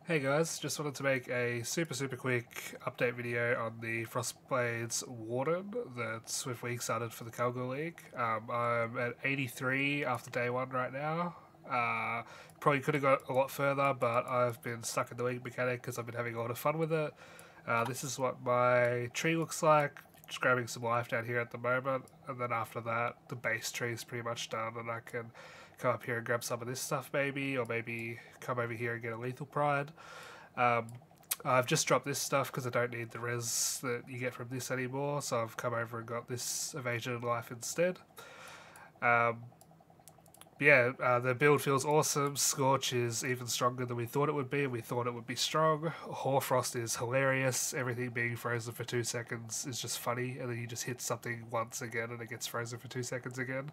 Hey guys, just wanted to make a super quick update video on the Frost Blades Warden that's with Week started for the Calgary League. I'm at 83 after day one right now. Probably could have got a lot further, but I've been stuck in the league mechanic because I've been having a lot of fun with it. This is what my tree looks like, just grabbing some life down here at the moment, and then after that the base tree is pretty much done and I can come up here and grab some of this stuff maybe, or maybe come over here and get a lethal pride. I've just dropped this stuff because I don't need the res that you get from this anymore, so I've come over and got this evasion and life instead. The build feels awesome. Scorch is even stronger than we thought it would be. We thought it would be strong. Hoarfrost is hilarious. Everything being frozen for 2 seconds is just funny, and then you just hit something once again and it gets frozen for 2 seconds again.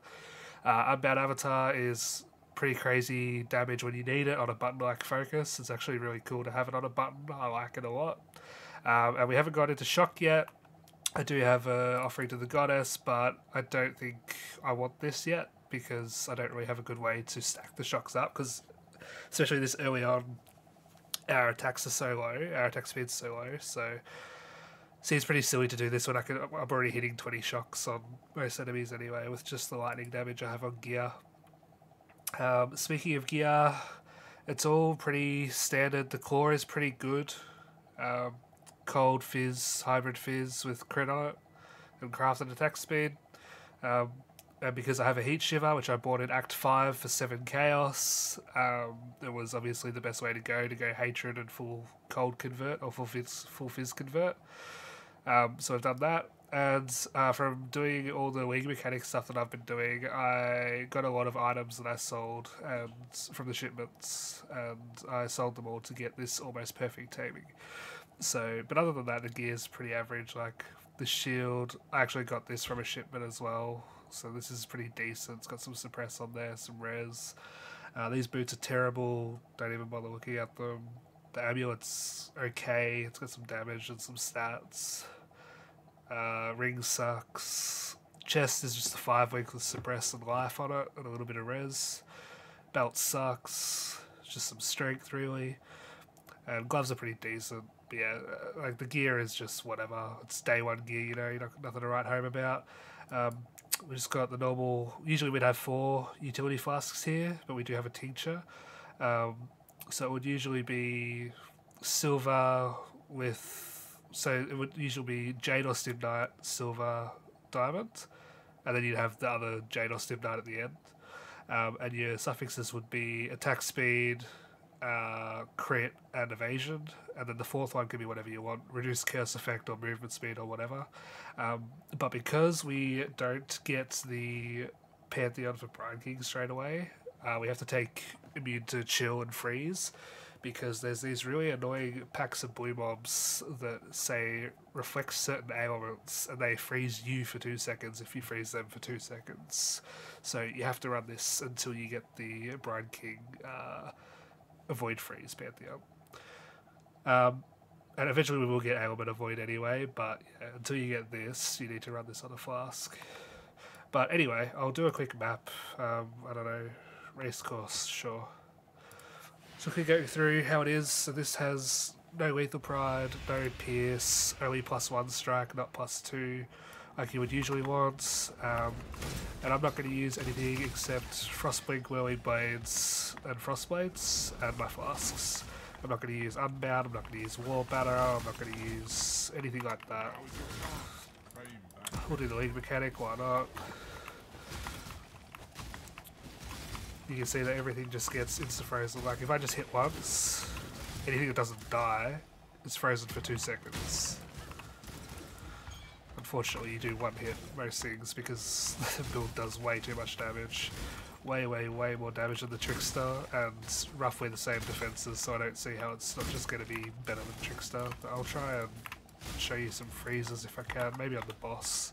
Unbound Avatar is pretty crazy damage when you need it on a button-like focus. It's actually really cool to have it on a button. I like it a lot. And we haven't got into shock yet. I do have an offering to the goddess, but I don't think I want this yet because I don't really have a good way to stack the shocks up, because especially this early on, our attacks are so low, our attack speed's so low, so seems pretty silly to do this when I'm already hitting 20 shocks on most enemies anyway with just the lightning damage I have on gear. Speaking of gear, it's all pretty standard. The claw is pretty good. Cold fizz, hybrid fizz with crit on it, and craft and attack speed. And because I have a heat shiver, which I bought in Act 5 for 7 chaos, it was obviously the best way to go hatred and full cold convert, or full fizz convert. So I've done that, and from doing all the league mechanic stuff that I've been doing, I got a lot of items that I sold and from the shipments, and I sold them all to get this almost perfect taming. So, but other than that, the gear's pretty average. Like the shield, I actually got this from a shipment as well, so this is pretty decent. It's got some suppress on there, some res. These boots are terrible, don't even bother looking at them. The amulet's okay, it's got some damage and some stats. Ring sucks. Chest is just a 5 week with suppress and life on it, and a little bit of res. Belt sucks, just some strength really. And gloves are pretty decent. But yeah, like the gear is just whatever. It's day one gear, you know, nothing to write home about. We just got the normal. Usually we'd have 4 utility flasks here, but we do have a tincture. So it would usually be silver with. So it would usually be Jade or Stibnite, silver, diamond, and then you'd have the other Jade or Stibnite at the end. And your suffixes would be attack speed, crit, and evasion, and then the 4th one could be whatever you want, reduced curse effect or movement speed or whatever. But because we don't get the Pantheon for Brine King straight away, we have to take immune to chill and freeze, because there's these really annoying packs of blue mobs that say reflect certain ailments, and they freeze you for 2 seconds if you freeze them for 2 seconds. So you have to run this until you get the Brine King Avoid Freeze Pantheon. And eventually we will get Ailment Avoid anyway, but yeah, until you get this, you need to run this on a flask. But anyway, I'll do a quick map. I don't know, race course, sure. So we can go through how it is. So this has no lethal pride, no pierce, only +1 strike, not +2, like you would usually want. And I'm not going to use anything except Frostblink, Whirling Blades, and Frost Blades, and my flasks. I'm not going to use Unbound, I'm not going to use Wall Batter, I'm not going to use anything like that. We'll do the league mechanic, why not? You can see that everything just gets insta-frozen. Like if I just hit once, anything that doesn't die is frozen for 2 seconds. Unfortunately, you do one hit most things because the build does way too much damage. Way more damage than the Trickster, and roughly the same defenses, so I don't see how it's not just going to be better than Trickster. But I'll try and show you some freezes if I can, maybe on the boss.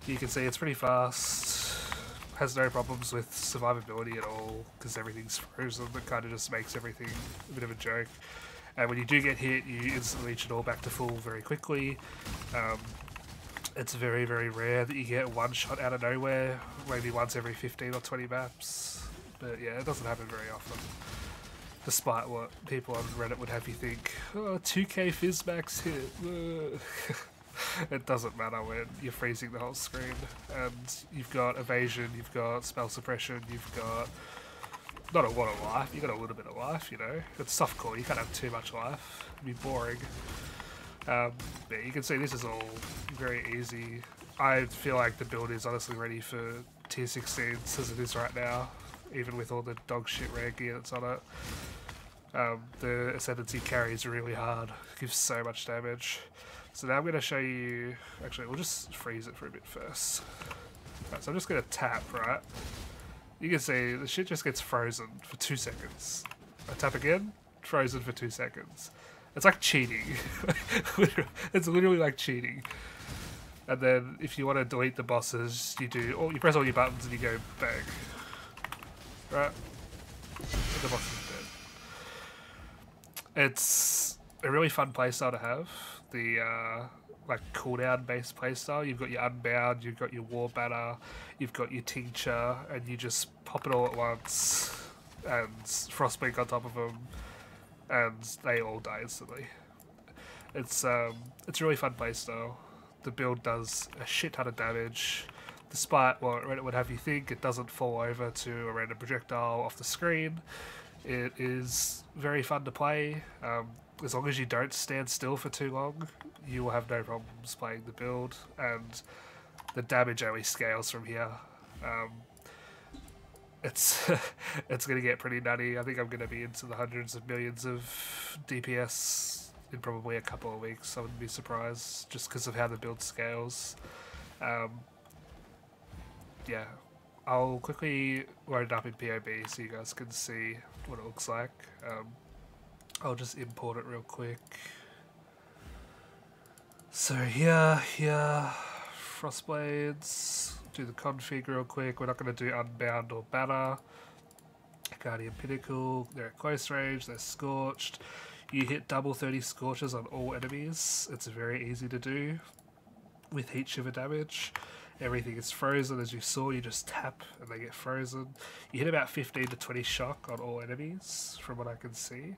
You can see it's pretty fast, has no problems with survivability at all because everything's frozen. It kind of just makes everything a bit of a joke. And when you do get hit, you instantly reach it all back to full very quickly. It's very rare that you get one shot out of nowhere, maybe once every 15 or 20 maps. But yeah, it doesn't happen very often. Despite what people on Reddit would have you think, oh, 2k fizz max hit. It doesn't matter when you're freezing the whole screen. And you've got evasion, you've got spell suppression, you've got not a lot of life, you've got a little bit of life, you know. It's softcore, you can't have too much life. It'd be boring. Yeah, you can see this is all very easy. I feel like the build is honestly ready for tier 16s as it is right now, even with all the dog shit rare gear that's on it. The Ascendancy carries really hard, gives so much damage. So now I'm going to show you, actually we'll just freeze it for a bit first. Right, so I'm just going to tap, right? You can see the shit just gets frozen for 2 seconds. I tap again, frozen for 2 seconds. It's like cheating. It's literally like cheating. And then if you want to delete the bosses, you you press all your buttons and you go bang. Right? And the boss is dead. It's a really fun playstyle to have. The like cooldown based playstyle. You've got your Unbound, you've got your War Banner, you've got your Tincture, and you just pop it all at once and Frostblink on top of them, and they all die instantly. It's a really fun playstyle. The build does a shit ton of damage. Despite what Reddit would have you think, it doesn't fall over to a random projectile off the screen. It is very fun to play. As long as you don't stand still for too long, you will have no problems playing the build, and the damage only scales from here. It's it's going to get pretty nutty. I think I'm going to be into the hundreds of millions of DPS in probably a couple of weeks. I wouldn't be surprised, just because of how the build scales. Yeah, I'll quickly load it up in POB so you guys can see what it looks like. I'll just import it real quick. So here, Frost Blades. Do the config real quick. We're not going to do Unbound or Banner. Guardian Pinnacle. They're at close range. They're scorched. You hit double 30 scorches on all enemies. It's very easy to do with heat shiver damage. Everything is frozen, as you saw. You just tap and they get frozen. You hit about 15 to 20 shock on all enemies, from what I can see.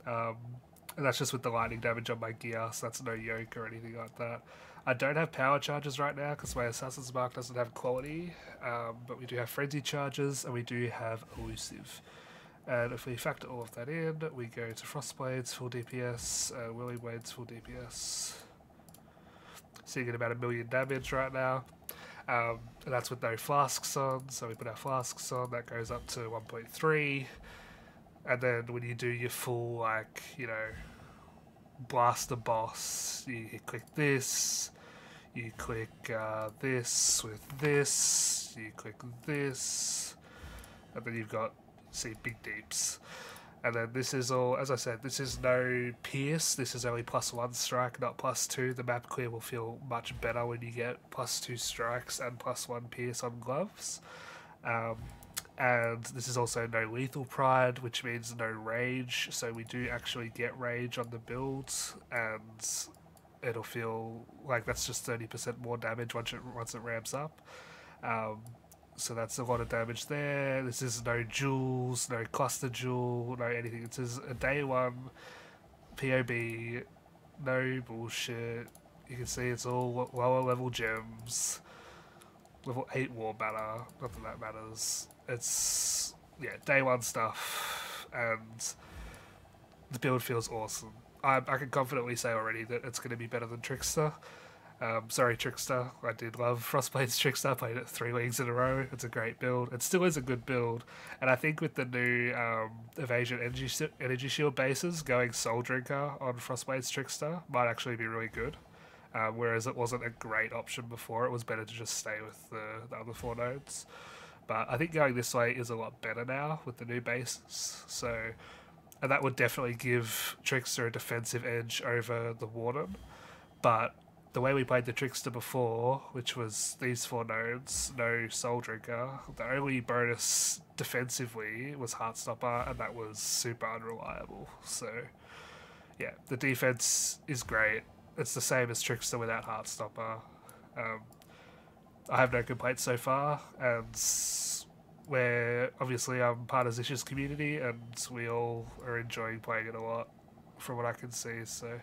And that's just with the lightning damage on my gear, so that's no yoke or anything like that. I don't have power charges right now because my Assassin's Mark doesn't have quality, but we do have frenzy charges and we do have elusive. And if we factor all of that in, we go to Frost Blades full DPS, Willy Blades full DPS. So you get about 1 million damage right now. And that's with no flasks on, so we put our flasks on, that goes up to 1.3. And then when you do your full, like, you know, blast the boss, you click this, you click this with this, you click this, and then you've got, see, big deeps. And then this is all, as I said, this is no pierce, this is only +1 strike, not +2. The map clear will feel much better when you get +2 strikes and +1 pierce on gloves. And this is also no lethal pride, which means no rage, so we do actually get rage on the build, and it'll feel like that's just 30% more damage once it ramps up. So that's a lot of damage there. This is no jewels, no cluster jewel, no anything. This is a day 1 POB, no bullshit. You can see it's all lower level gems. Level 8 War Banner, not that that matters. It's, yeah, day 1 stuff, and the build feels awesome. I can confidently say already that it's going to be better than Trickster. Sorry, Trickster. I did love Frost Blades Trickster. I played it 3 leagues in a row. It's a great build. It still is a good build, and I think with the new Evasion Energy Shield bases, going Soul Drinker on Frost Blades Trickster might actually be really good. Whereas it wasn't a great option before. It was better to just stay with the other 4 nodes. But I think going this way is a lot better now with the new bases. So, and that would definitely give Trickster a defensive edge over the Warden. But the way we played the Trickster before, which was these 4 nodes, no Soul Drinker, the only bonus defensively was Heartstopper, and that was super unreliable. So, yeah, the defense is great. It's the same as Trickster without Heartstopper. I have no complaints so far, and where obviously I'm part of Zish's community, and we all are enjoying playing it a lot, from what I can see. So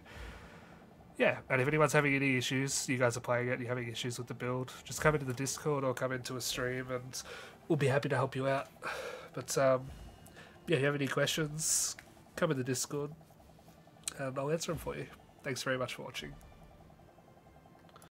yeah, and if anyone's having any issues, you guys are playing it, you're having issues with the build, just come into the Discord or come into a stream, and we'll be happy to help you out. But yeah, if you have any questions, come in the Discord, and I'll answer them for you. Thanks very much for watching.